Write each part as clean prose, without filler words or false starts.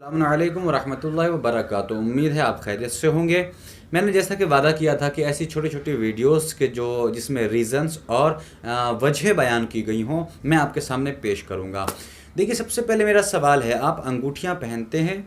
السلام علیکم ورحمۃ اللہ وبرکاتہ۔ امید ہے آپ خیریت سے ہوں گے۔ میں نے جیسا کہ وعدہ کیا تھا کہ ایسی چھوٹی چھوٹی ویڈیوز کے جس میں ریزنز اور وجہ بیان کی گئی ہوں میں آپ کے سامنے پیش کروں گا۔ دیکھیے، سب سے پہلے میرا سوال ہے، آپ انگوٹھیاں پہنتے ہیں؟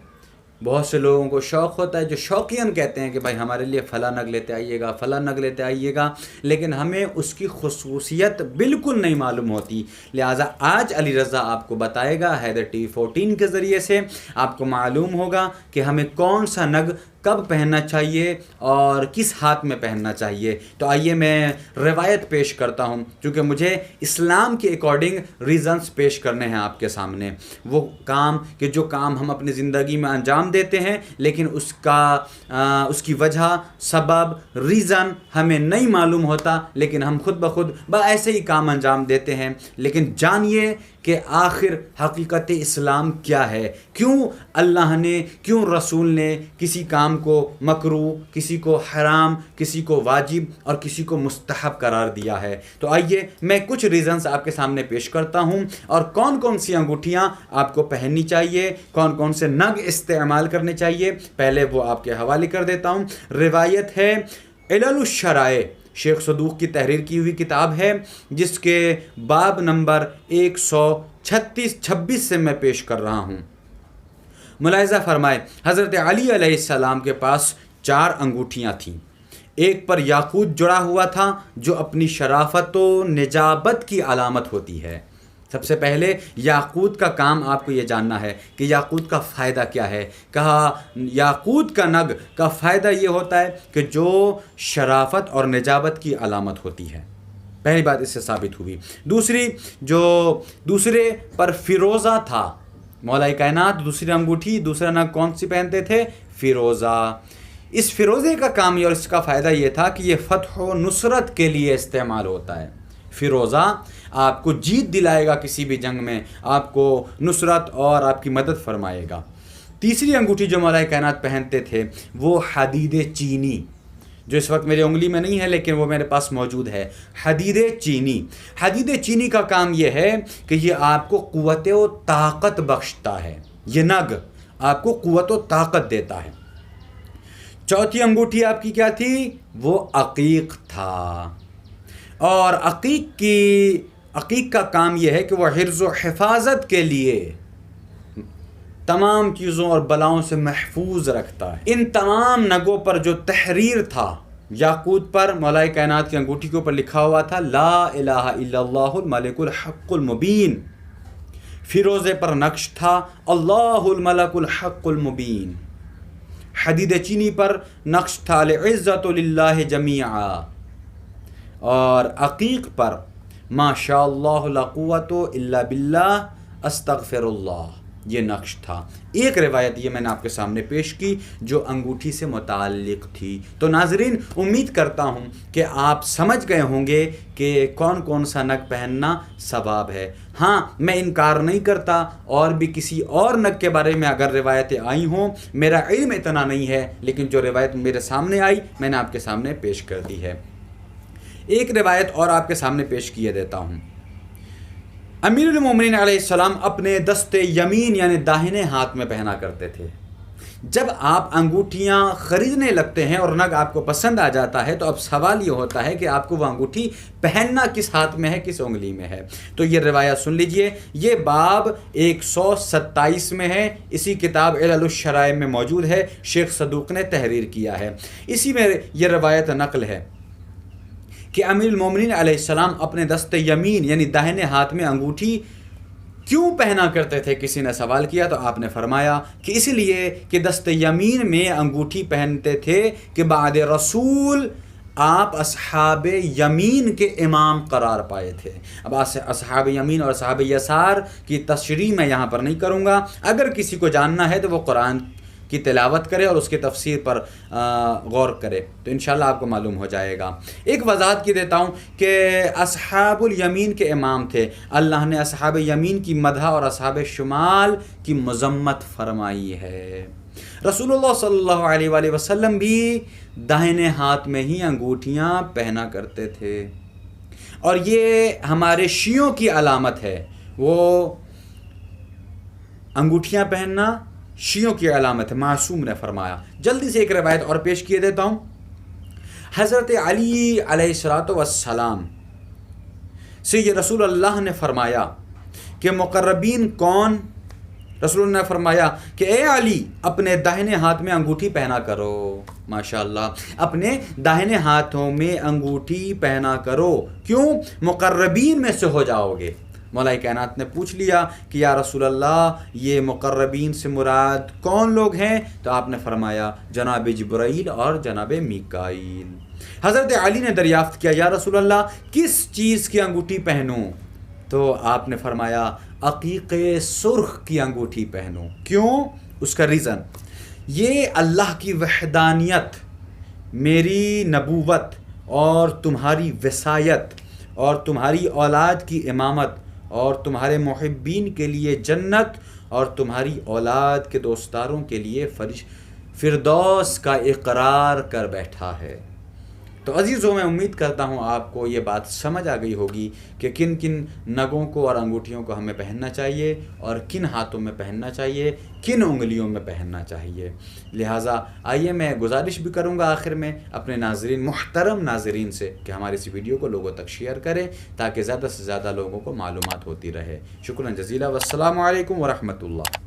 بہت سے لوگوں کو شوق ہوتا ہے، جو شوقین کہتے ہیں کہ بھائی ہمارے لیے فلاں نگ لیتے آئیے گا، فلاں نگ لیتے آئیے گا، لیکن ہمیں اس کی خصوصیت بالکل نہیں معلوم ہوتی۔ لہٰذا آج علی رضا آپ کو بتائے گا، حیدر ٹی وی 14 کے ذریعے سے آپ کو معلوم ہوگا کہ ہمیں کون سا نگ کب پہننا چاہیے اور کس ہاتھ میں پہننا چاہیے۔ تو آئیے میں روایت پیش کرتا ہوں، کیونکہ مجھے اسلام کے اکارڈنگ ریزنز پیش کرنے ہیں آپ کے سامنے۔ وہ کام کہ جو کام ہم اپنی زندگی میں انجام دیتے ہیں، لیکن اس کی وجہ، سبب، ریزن ہمیں نہیں معلوم ہوتا، لیکن ہم خود بخود ایسے ہی کام انجام دیتے ہیں۔ لیکن جانیے کہ آخر حقیقت اسلام کیا ہے، کیوں اللہ نے، کیوں رسول نے کسی کام کو مکروہ، کسی کو حرام، کسی کو واجب اور کسی کو مستحب قرار دیا ہے۔ تو آئیے میں کچھ ریزنز آپ کے سامنے پیش کرتا ہوں، اور کون کون سی انگوٹھیاں آپ کو پہننی چاہیے، کون کون سے نگ استعمال کرنے چاہیے، پہلے وہ آپ کے حوالے کر دیتا ہوں۔ روایت ہے علل الشرائع، شیخ صدوق کی تحریر کی ہوئی کتاب ہے، جس کے باب نمبر 136 سے میں پیش کر رہا ہوں۔ ملاحظہ فرمائے، حضرت علی علیہ السلام کے پاس 4 انگوٹھیاں تھیں۔ ایک پر یاقوت جڑا ہوا تھا، جو اپنی شرافت و نجابت کی علامت ہوتی ہے۔ سب سے پہلے یاقوت کا کام آپ کو یہ جاننا ہے کہ یاقوت کا فائدہ کیا ہے۔ کہا یاقوت کا نگ کا فائدہ یہ ہوتا ہے کہ جو شرافت اور نجابت کی علامت ہوتی ہے۔ پہلی بات اس سے ثابت ہوئی۔ دوسرے پر فیروزہ تھا۔ مولا کائنات دوسری انگوٹھی، دوسرا نگ کون سی پہنتے تھے؟ فیروزہ۔ اس فیروزے کا کام اور اس کا فائدہ یہ تھا کہ یہ فتح و نصرت کے لیے استعمال ہوتا ہے۔ فیروزہ آپ کو جیت دلائے گا، کسی بھی جنگ میں آپ کو نصرت اور آپ کی مدد فرمائے گا۔ تیسری انگوٹھی جو مولا کائنات پہنتے تھے وہ حدید چینی، جو اس وقت میری انگلی میں نہیں ہے لیکن وہ میرے پاس موجود ہے۔ حدید چینی، حدید چینی کا کام یہ ہے کہ یہ آپ کو قوت و طاقت بخشتا ہے۔ یہ نگ آپ کو قوت و طاقت دیتا ہے۔ چوتھی انگوٹھی آپ کی کیا تھی؟ وہ عقیق تھا، اور عقیق کا کام یہ ہے کہ وہ حفظ و حفاظت کے لیے تمام چیزوں اور بلاؤں سے محفوظ رکھتا ہے۔ ان تمام نگوں پر جو تحریر تھا، یاقوت پر مولا کائنات کی انگوٹھی کے اوپر لکھا ہوا تھا لا الہ الا اللہ الملک الحق المبین۔ فیروزے پر نقش تھا اللہ الملک الحق المبین۔ حدید چینی پر نقش تھا العزت للہ جمیعا، اور عقیق پر ما شاء اللہ لا قوت الا باللہ استغفر اللہ، یہ نقش تھا۔ ایک روایت یہ میں نے آپ کے سامنے پیش کی جو انگوٹھی سے متعلق تھی۔ تو ناظرین، امید کرتا ہوں کہ آپ سمجھ گئے ہوں گے کہ کون کون سا نگ پہننا ثواب ہے۔ ہاں، میں انکار نہیں کرتا، اور بھی کسی اور نگ کے بارے میں اگر روایتیں آئی ہوں، میرا علم اتنا نہیں ہے، لیکن جو روایت میرے سامنے آئی میں نے آپ کے سامنے پیش کر دی ہے۔ ایک روایت اور آپ کے سامنے پیش کیے دیتا ہوں۔ امیر المومنین علیہ السلام اپنے دست یمین یعنی داہنے ہاتھ میں پہنا کرتے تھے۔ جب آپ انگوٹھیاں خریدنے لگتے ہیں اور نگ آپ کو پسند آ جاتا ہے، تو اب سوال یہ ہوتا ہے کہ آپ کو وہ انگوٹھی پہننا کس ہاتھ میں ہے، کس انگلی میں ہے۔ تو یہ روایت سن لیجئے، یہ باب 127 میں ہے، اسی کتاب علل الشرائع میں موجود ہے، شیخ صدوق نے تحریر کیا ہے۔ اسی میں یہ روایت نقل ہے کہ امیر المومنین علیہ السلام اپنے دست یمین یعنی داہنے ہاتھ میں انگوٹھی کیوں پہنا کرتے تھے؟ کسی نے سوال کیا تو آپ نے فرمایا کہ اس لیے کہ دست یمین میں انگوٹھی پہنتے تھے کہ بعد رسول آپ اصحاب یمین کے امام قرار پائے تھے۔ اب اصحاب یمین اور اصحاب یسار کی تشریح میں یہاں پر نہیں کروں گا، اگر کسی کو جاننا ہے تو وہ قرآن کی تلاوت کرے اور اس کی تفسیر پر غور کرے تو انشاءاللہ آپ کو معلوم ہو جائے گا۔ ایک وضاحت کی دیتا ہوں کہ اصحاب الیمین کے امام تھے۔ اللہ نے اصحاب یمین کی مدح اور اصحاب شمال کی مذمت فرمائی ہے۔ رسول اللہ صلی اللہ علیہ وآلہ وسلم بھی داہنے ہاتھ میں ہی انگوٹھیاں پہنا کرتے تھے، اور یہ ہمارے شیعوں کی علامت ہے۔ وہ انگوٹھیاں پہننا شیعوں کی علامت ہے، معصوم نے فرمایا۔ جلدی سے ایک روایت اور پیش کیے دیتا ہوں۔ حضرت علی علیہ الصلوۃ والسلام سے یہ رسول اللہ نے فرمایا کہ مقربین کون؟ رسول اللہ نے فرمایا کہ اے علی اپنے داہنے ہاتھ میں انگوٹھی پہنا کرو۔ ماشاءاللہ، اپنے داہنے ہاتھوں میں انگوٹھی پہنا کرو، کیوں؟ مقربین میں سے ہو جاؤ گے۔ مولا کائنات نے پوچھ لیا کہ یا رسول اللہ یہ مقربین سے مراد کون لوگ ہیں؟ تو آپ نے فرمایا جناب جبرائیل اور جناب میکائیل۔ حضرت علی نے دریافت کیا یا رسول اللہ کس چیز کی انگوٹھی پہنوں؟ تو آپ نے فرمایا عقیق سرخ کی انگوٹھی پہنو۔ کیوں؟ اس کا ریزن یہ اللہ کی وحدانیت، میری نبوت اور تمہاری وصایت اور تمہاری اولاد کی امامت اور تمہارے محبین کے لیے جنت اور تمہاری اولاد کے دوستداروں کے لیے فردوس کا اقرار کر بیٹھا ہے۔ تو عزیزوں، میں امید کرتا ہوں آپ کو یہ بات سمجھ آ گئی ہوگی کہ کن کن نگوں کو اور انگوٹھیوں کو ہمیں پہننا چاہیے اور کن ہاتھوں میں پہننا چاہیے، کن انگلیوں میں پہننا چاہیے۔ لہٰذا آئیے میں گزارش بھی کروں گا آخر میں اپنے ناظرین، محترم ناظرین سے کہ ہماری اس ویڈیو کو لوگوں تک شیئر کریں تاکہ زیادہ سے زیادہ لوگوں کو معلومات ہوتی رہے۔ شکراً جزیلا، والسلام علیکم ورحمۃ اللہ۔